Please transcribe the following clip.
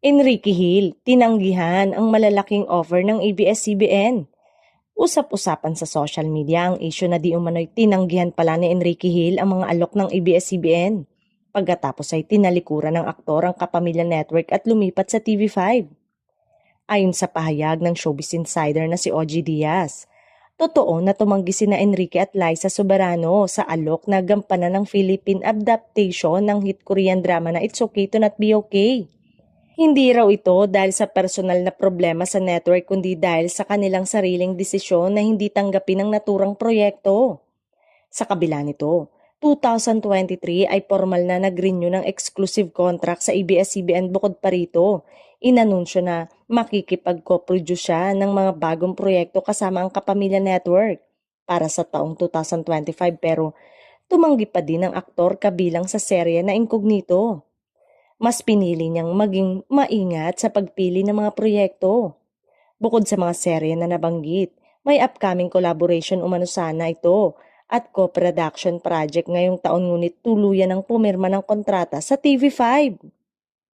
Enrique Hill, tinanggihan ang malalaking offer ng ABS-CBN. Usap-usapan sa social media ang isyu na di umano'y tinanggihan pala ni Enrique Hill ang mga alok ng ABS-CBN. Pagkatapos ay tinalikuran ng aktor ang Kapamilya Network at lumipat sa TV5. Ayon sa pahayag ng Showbiz Insider na si OG Diaz, totoo na tumanggi sina Enrique at Liza Soberano sa alok na gampanan ng Philippine adaptation ng hit Korean drama na It's Okay to Not Be Okay. Hindi raw ito dahil sa personal na problema sa network kundi dahil sa kanilang sariling desisyon na hindi tanggapin ang naturang proyekto. Sa kabila nito, 2023 ay formal na nag-renew ng exclusive contract sa ABS-CBN bukod pa rito. Inanunsyo na makikipag-co-produce siya ng mga bagong proyekto kasama ang Kapamilya Network para sa taong 2025 pero tumanggi pa din ang aktor kabilang sa serye na Incognito. Mas pinili niyang maging maingat sa pagpili ng mga proyekto. Bukod sa mga serye na nabanggit, may upcoming collaboration umano sana ito at co-production project ngayong taon ngunit tuluyan ng pumirma ng kontrata sa TV5.